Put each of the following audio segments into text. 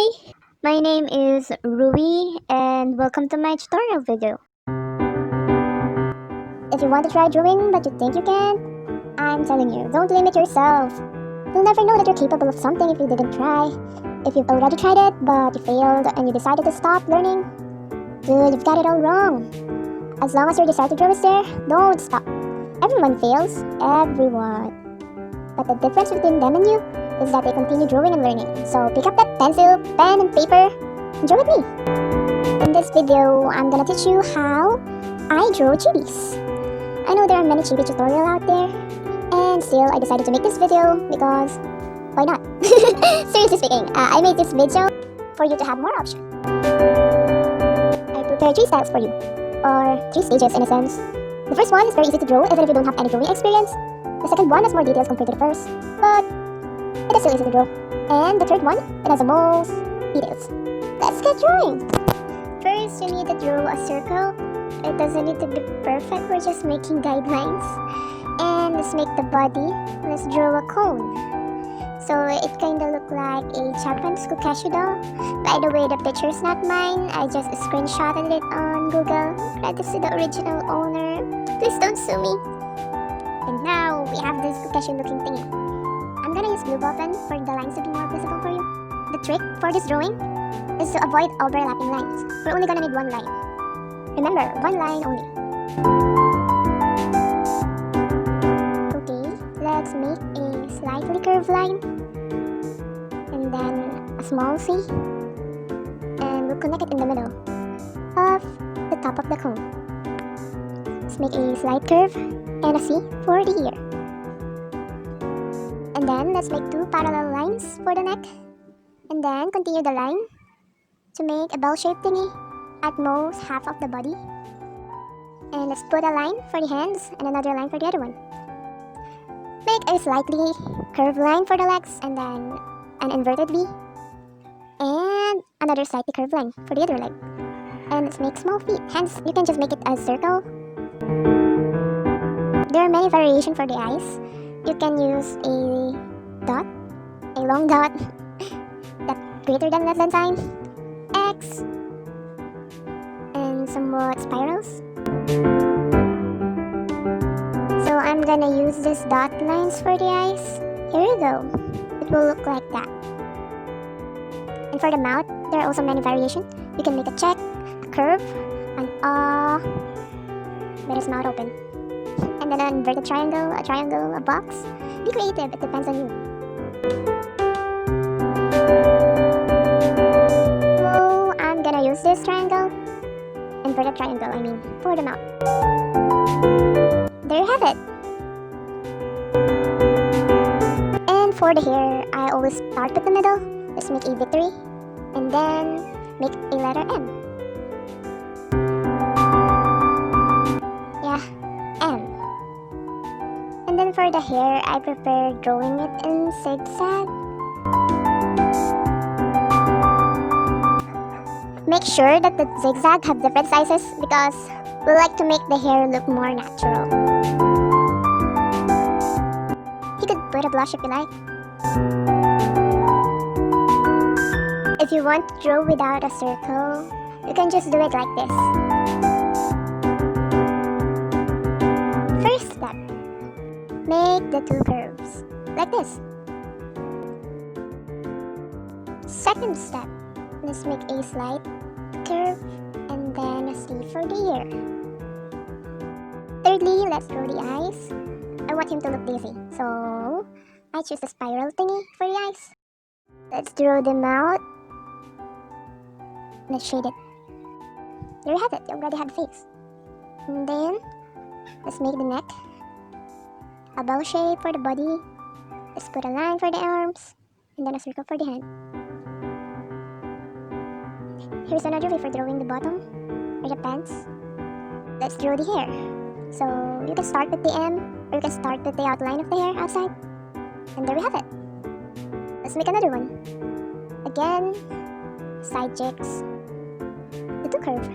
Hi, my name is Rui and welcome to my tutorial video. If you want to try drawing but you think you can't, I'm telling you, don't limit yourself. You'll never know that you're capable of something if you didn't try. If you've already tried it but you failed and you decided to stop learning, dude, you've got it all wrong. As long as your desire to draw is there, don't stop. Everyone fails, everyone. But the difference between them and you is that they continue drawing and learning. So pick up that pencil, pen, and paper and draw with me. In this video, I'm gonna teach you how I draw chibis. I know there are many chibi tutorials out there, and still I decided to make this video because why not? Seriously speaking, I made this video for you to have more options. I prepared 3 styles for you, or 3 stages in a sense. The first one is very easy to draw even if you don't have any drawing experience. The second one has more details compared to the first, but it is still easy to draw. And the third one, it has the most details. Let's get drawing! First, you need to draw a circle. It doesn't need to be perfect, we're just making guidelines. And let's make the body. Let's draw a cone. So it kinda look like a Japanese Kukashu doll. By the way, the picture is not mine. I just screenshotted it on Google. Credits to the original owner. Please don't sue me. And now we have this Kukashu looking thingy. I'm gonna use blue ball pen for the lines to be more visible for you. The trick for this drawing is to avoid overlapping lines. We're only gonna need one line. Remember, one line only. Okay, let's make a slightly curved line. And then a small C. And we'll connect it in the middle of the top of the cone. Let's make a slight curve and a C for the ear. And then let's make 2 parallel lines for the neck. And then continue the line to make a bell-shaped thingy at most half of the body. And let's put a line for the hands and another line for the other one. Make a slightly curved line for the legs and then an inverted V. And another slightly curved line for the other leg. And let's make small feet. Hands, you can just make it a circle. There are many variations for the eyes. You can use a dot, a long dot, that greater than less than sign, X, and somewhat spirals. So I'm gonna use these dot lines for the eyes. Here you go. It will look like that. And for the mouth, there are also many variations. You can make a check, a curve, an A, with his mouth open. And then an inverted triangle, a triangle, a box. Be creative, it depends on you. So I'm gonna use this triangle, inverted triangle, I mean, for the mouth. There you have it. And for the hair, I always start with the middle. Let's make a victory, and then make a letter M. Yeah, M. And then for the hair, I prefer drawing it in zigzag. Make sure that the zigzag have different sizes because we like to make the hair look more natural. You could put a blush if you like. If you want to draw without a circle, you can just do it like this. First step, make the 2 curves, like this. Second step, let's make a slight curve and then a C for the ear. Thirdly, let's draw the eyes. I want him to look dizzy, so I choose the spiral thingy for the eyes. Let's draw the mouth. Let's shade it. There you have it, you already have the face. And then, let's make the neck. A bell shape for the body. Let's put a line for the arms. And then a circle for the hand. Here's another way for drawing the bottom, or the pants. Let's draw the hair. So, you can start with the M, or you can start with the outline of the hair outside. And there we have it. Let's make another one. Again, side jigs. The 2 curve.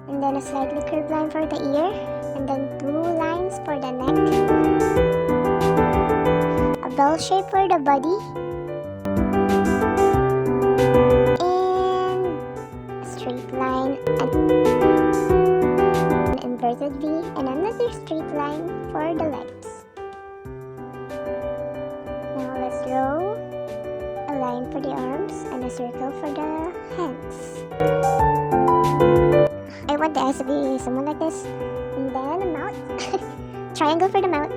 And then a slightly curved line for the ear. And then 2 lines for the neck. A bell shape for the body. An inverted V and another straight line for the legs. Now let's draw a line for the arms and a circle for the hands. I want the eyes to be somewhat like this, and then a mouth. Triangle for the mouth.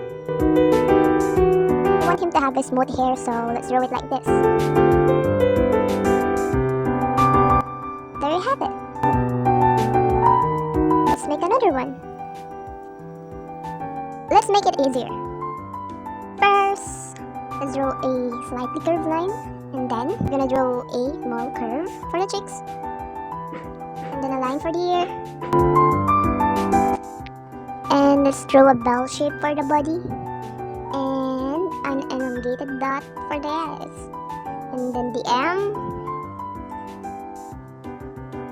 I want him to have a smooth hair, so let's draw it like this. There you have it. Let's make another one. Let's make it easier. First, let's draw a slightly curved line, and then we're gonna draw a small curve for the cheeks, and then a line for the ear, and let's draw a bell shape for the body, and an elongated dot for the eyes, and then the M.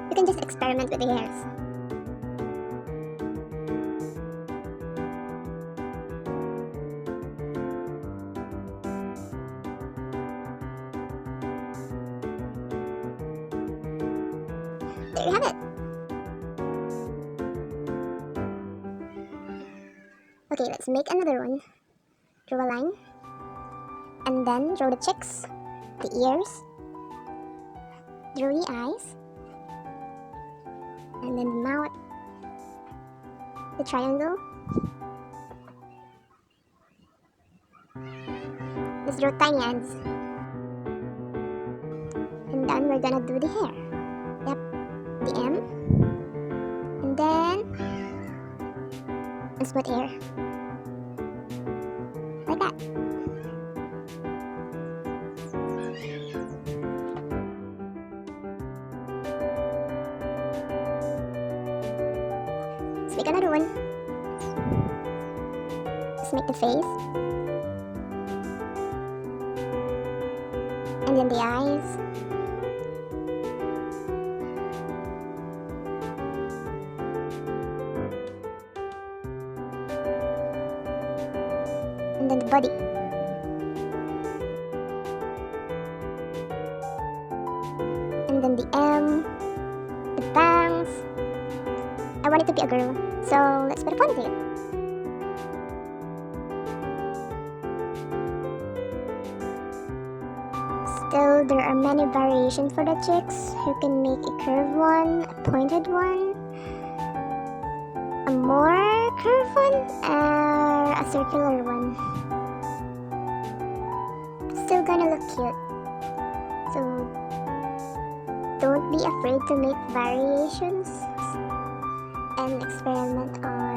You can just experiment with the hairs. There you have it. Okay, let's make another one. Draw a line, and then draw the cheeks, the ears, draw the eyes, and then the mouth, the triangle. Let's draw tiny hands, and then we're gonna do the hair. Yep, the M, and then a split hair, like that. Let's make another one. Let's make the face, and then the eyes, and then the body, and then the M, the bangs. I want it to be a girl, so let's put a ponytail. Still, there are many variations for the cheeks. You can make a curved one, a pointed one, a more curved one, or a circular one. Still gonna look cute. So don't be afraid to make variations and experiment on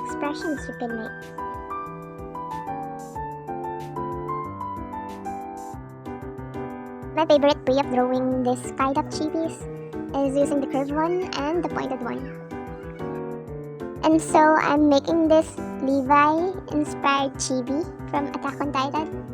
expressions you can make. My favorite way of drawing this kind of chibis is using the curved one and the pointed one. And so I'm making this Levi inspired chibi from Attack on Titan.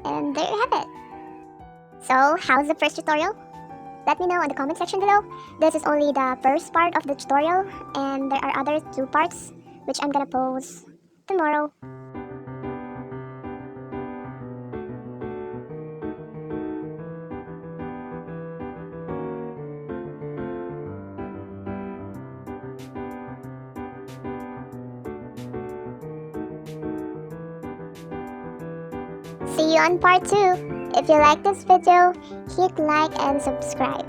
And there you have it. So, how's the first tutorial? Let me know in the comment section below. This is only the first part of the tutorial, and there are other 2 parts which I'm gonna post tomorrow. See you on part 2. If you like this video, hit like and subscribe.